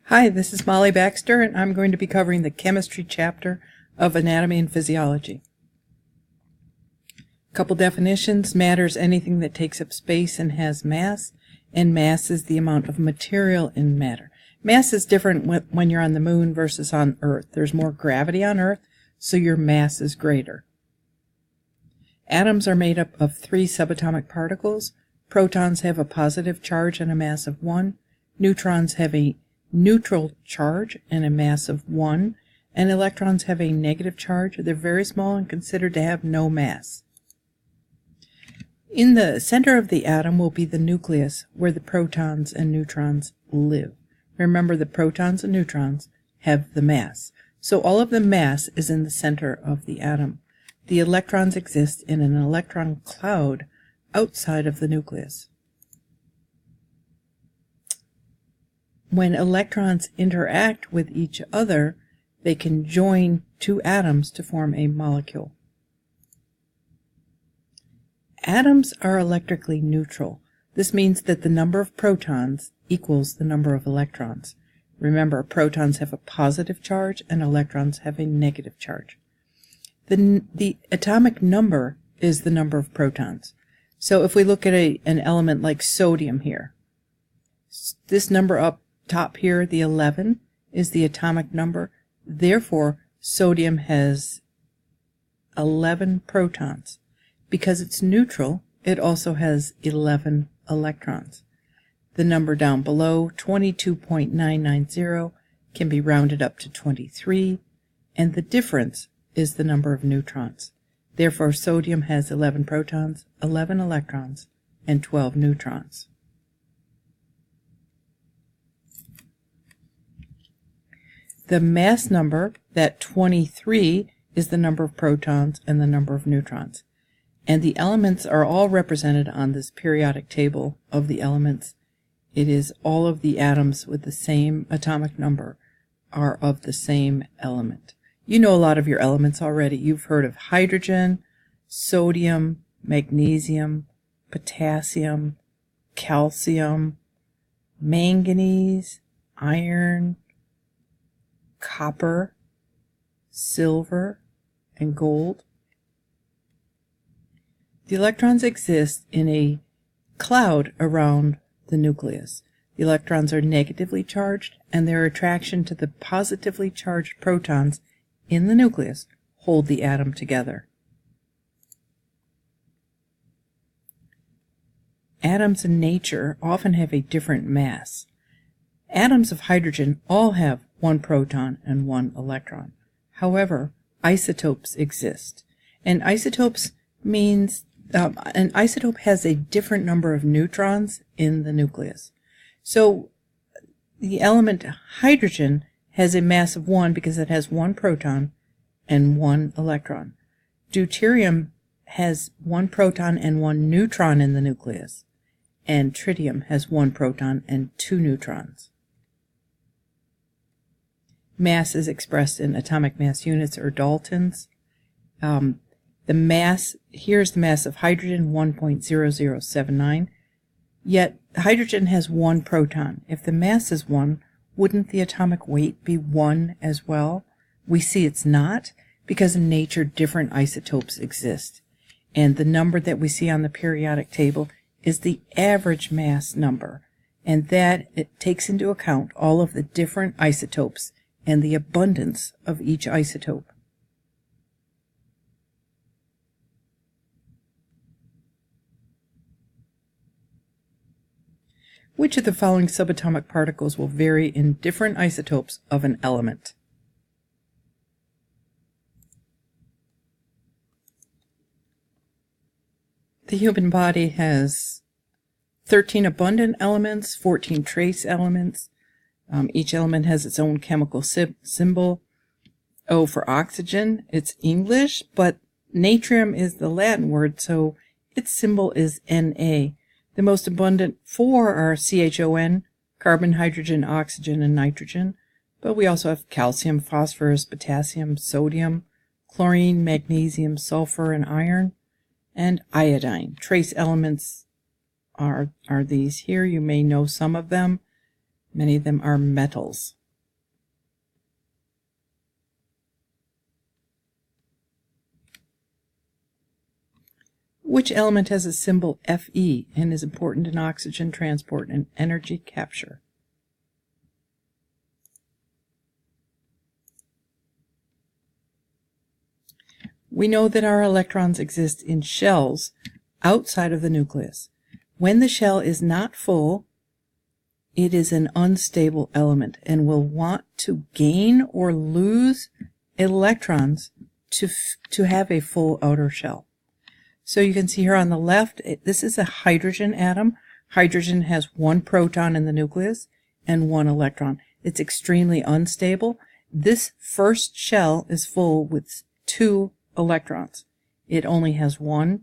Hi, this is Molly Baxter, and I'm going to be covering the chemistry chapter of Anatomy and Physiology. Couple definitions. Matter is anything that takes up space and has mass, and mass is the amount of material in matter. Mass is different when you're on the moon versus on Earth. There's more gravity on Earth, so your mass is greater. Atoms are made up of 3 subatomic particles. Protons have a positive charge and a mass of 1. Neutrons have a neutral charge and a mass of 1. And electrons have a negative charge. They're very small and considered to have no mass. In the center of the atom will be the nucleus, where the protons and neutrons live. Remember, the protons and neutrons have the mass. So all of the mass is in the center of the atom. The electrons exist in an electron cloud outside of the nucleus. When electrons interact with each other, they can join 2 atoms to form a molecule. Atoms are electrically neutral. This means that the number of protons equals the number of electrons. Remember, protons have a positive charge and electrons have a negative charge. The atomic number is the number of protons. So if we look at an element like sodium here, this number up top here, the 11, is the atomic number. Therefore, sodium has 11 protons. Because it's neutral, it also has 11 electrons. The number down below, 22.990, can be rounded up to 23, and the difference is the number of neutrons. Therefore, sodium has 11 protons, 11 electrons, and 12 neutrons. The mass number, that 23, is the number of protons and the number of neutrons. And the elements are all represented on this periodic table of the elements. It is all of the atoms with the same atomic number are of the same element. You know a lot of your elements already. You've heard of hydrogen, sodium, magnesium, potassium, calcium, manganese, iron, copper, silver, and gold. The electrons exist in a cloud around the nucleus. The electrons are negatively charged, and their attraction to the positively charged protons in the nucleus hold the atom together. Atoms in nature often have a different mass. Atoms of hydrogen all have 1 proton and 1 electron. However, isotopes exist, and isotopes means an isotope has a different number of neutrons in the nucleus. So the element hydrogen has a mass of 1 because it has 1 proton and 1 electron. Deuterium has 1 proton and 1 neutron in the nucleus, and tritium has 1 proton and 2 neutrons. Mass is expressed in atomic mass units or Daltons. The mass, here's the mass of hydrogen, 1.0079, yet hydrogen has 1 proton. If the mass is 1, wouldn't the atomic weight be 1 as well? We see it's not, because in nature different isotopes exist. And the number that we see on the periodic table is the average mass number, and that it takes into account all of the different isotopes and the abundance of each isotope. Which of the following subatomic particles will vary in different isotopes of an element? The human body has 13 abundant elements, 14 trace elements. Each element has its own chemical symbol. O for oxygen, it's English, but natrium is the Latin word, so its symbol is Na. The most abundant 4 are CHON, carbon, hydrogen, oxygen, and nitrogen. But we also have calcium, phosphorus, potassium, sodium, chlorine, magnesium, sulfur, and iron, and iodine. Trace elements are these here. You may know some of them. Many of them are metals. Which element has a symbol Fe and is important in oxygen transport and energy capture? We know that our electrons exist in shells outside of the nucleus. When the shell is not full, it is an unstable element and will want to gain or lose electrons to have a full outer shell. So you can see here on the left, this is a hydrogen atom. Hydrogen has one proton in the nucleus and one electron. It's extremely unstable. This first shell is full with 2 electrons. It only has one,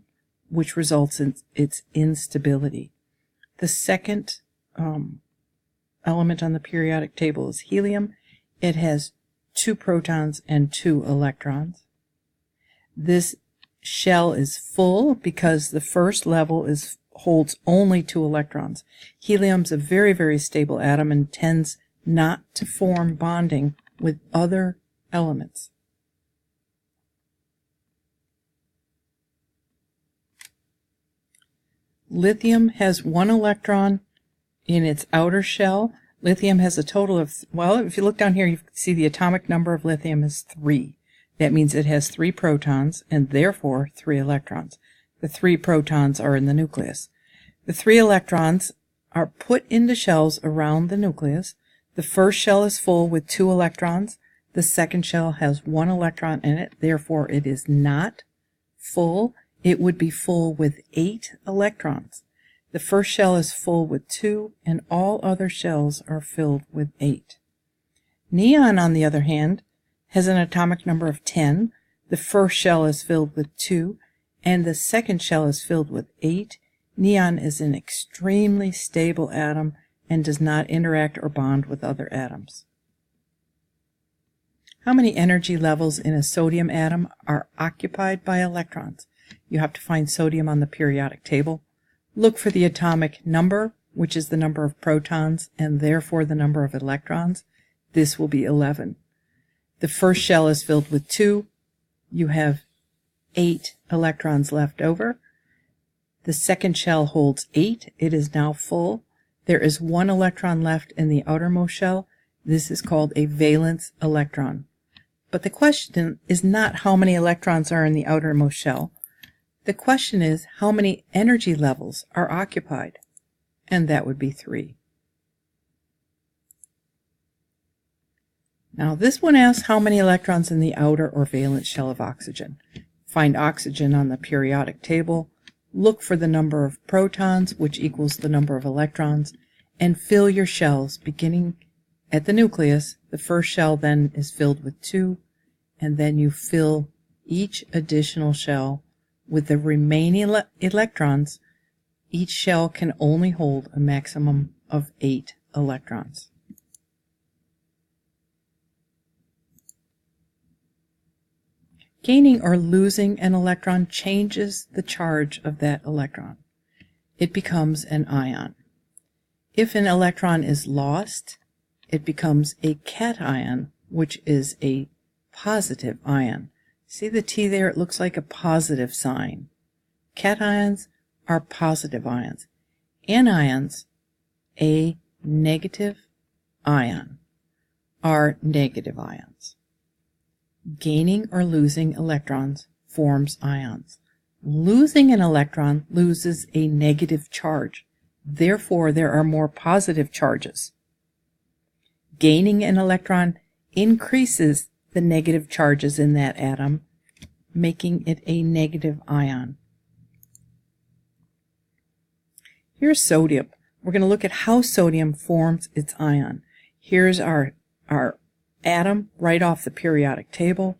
which results in its instability. The second element on the periodic table is helium. It has 2 protons and 2 electrons. This shell is full because the first level holds only 2 electrons. Helium's a very, very stable atom and tends not to form bonding with other elements. Lithium has 1 electron in its outer shell. Lithium has a total of, well, if you look down here, you can see the atomic number of lithium is 3. That means it has 3 protons and therefore 3 electrons. The 3 protons are in the nucleus. The 3 electrons are put into shells around the nucleus. The first shell is full with 2 electrons. The second shell has 1 electron in it. Therefore, it is not full. It would be full with 8 electrons. The first shell is full with 2, and all other shells are filled with 8. Neon, on the other hand, has an atomic number of 10. The first shell is filled with 2, and the second shell is filled with 8. Neon is an extremely stable atom and does not interact or bond with other atoms. How many energy levels in a sodium atom are occupied by electrons? You have to find sodium on the periodic table. Look for the atomic number, which is the number of protons and therefore the number of electrons. This will be 11. The first shell is filled with 2. You have 8 electrons left over. The second shell holds 8. It is now full. There is 1 electron left in the outermost shell. This is called a valence electron. But the question is not how many electrons are in the outermost shell. The question is how many energy levels are occupied, and that would be 3. Now this one asks how many electrons in the outer or valence shell of oxygen. Find oxygen on the periodic table, look for the number of protons, which equals the number of electrons, and fill your shells beginning at the nucleus. The first shell then is filled with 2, and then you fill each additional shell with the remaining electrons. Each shell can only hold a maximum of 8 electrons. Gaining or losing an electron changes the charge of that electron. It becomes an ion. If an electron is lost, it becomes a cation, which is a positive ion. See the T there? It looks like a positive sign. Cations are positive ions. Anions, a negative ion, are negative ions. Gaining or losing electrons forms ions. Losing an electron loses a negative charge. Therefore, there are more positive charges. Gaining an electron increases the negative charges in that atom, making it a negative ion. Here's sodium. We're going to look at how sodium forms its ion. Here's our atom right off the periodic table.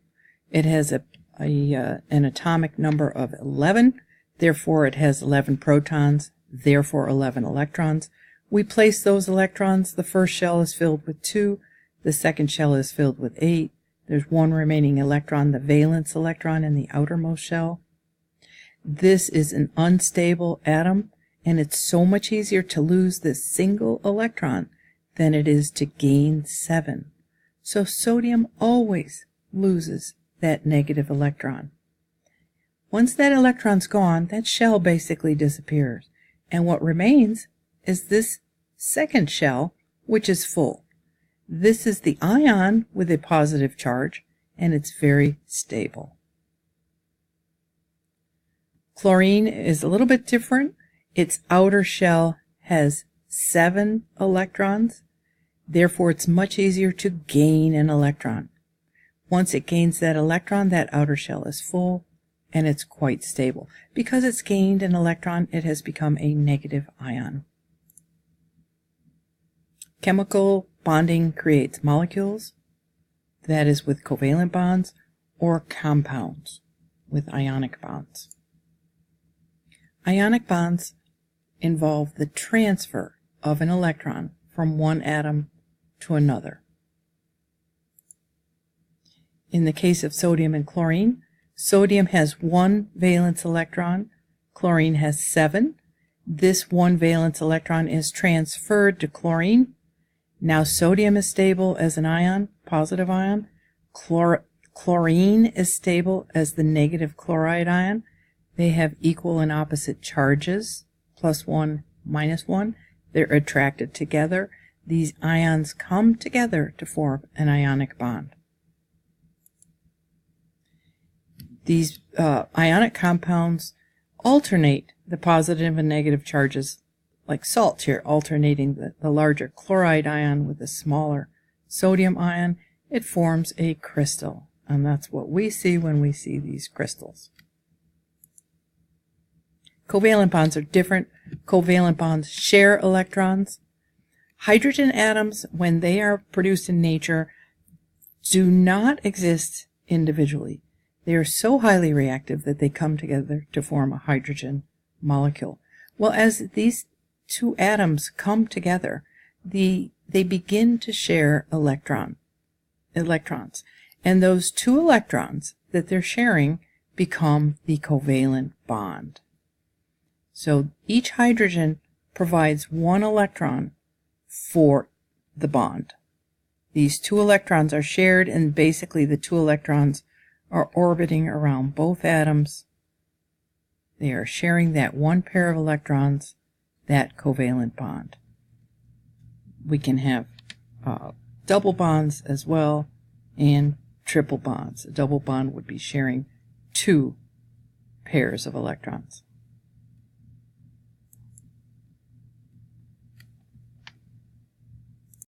It has an atomic number of 11. Therefore, it has 11 protons, therefore 11 electrons. We place those electrons. The first shell is filled with 2. The second shell is filled with 8. There's 1 remaining electron, the valence electron, in the outermost shell. This is an unstable atom, and it's so much easier to lose this single electron than it is to gain 7. So sodium always loses that negative electron. Once that electron's gone, that shell basically disappears. And what remains is this second shell, which is full. This is the ion with a positive charge, and it's very stable. Chlorine is a little bit different. Its outer shell has 7 electrons. Therefore, it's much easier to gain an electron. Once it gains that electron, that outer shell is full, and it's quite stable. Because it's gained an electron, it has become a negative ion. Chemical bonding creates molecules, that is with covalent bonds, or compounds with ionic bonds. Ionic bonds involve the transfer of an electron from one atom to another. In the case of sodium and chlorine, sodium has 1 valence electron, chlorine has 7. This 1 valence electron is transferred to chlorine. Now sodium is stable as an ion, positive ion. Chlorine is stable as the negative chloride ion. They have equal and opposite charges, +1, -1. They're attracted together. These ions come together to form an ionic bond. These ionic compounds alternate the positive and negative charges, like salt here, alternating the larger chloride ion with the smaller sodium ion. It forms a crystal, and that's what we see when we see these crystals. Covalent bonds are different. Covalent bonds share electrons. Hydrogen atoms, when they are produced in nature, do not exist individually. They are so highly reactive that they come together to form a hydrogen molecule. Well, as these two atoms come together, they begin to share electrons. And those 2 electrons that they're sharing become the covalent bond. So each hydrogen provides 1 electron for the bond. These 2 electrons are shared, and basically the 2 electrons are orbiting around both atoms. They are sharing that 1 pair of electrons, that covalent bond. We can have double bonds as well, and triple bonds. A double bond would be sharing 2 pairs of electrons.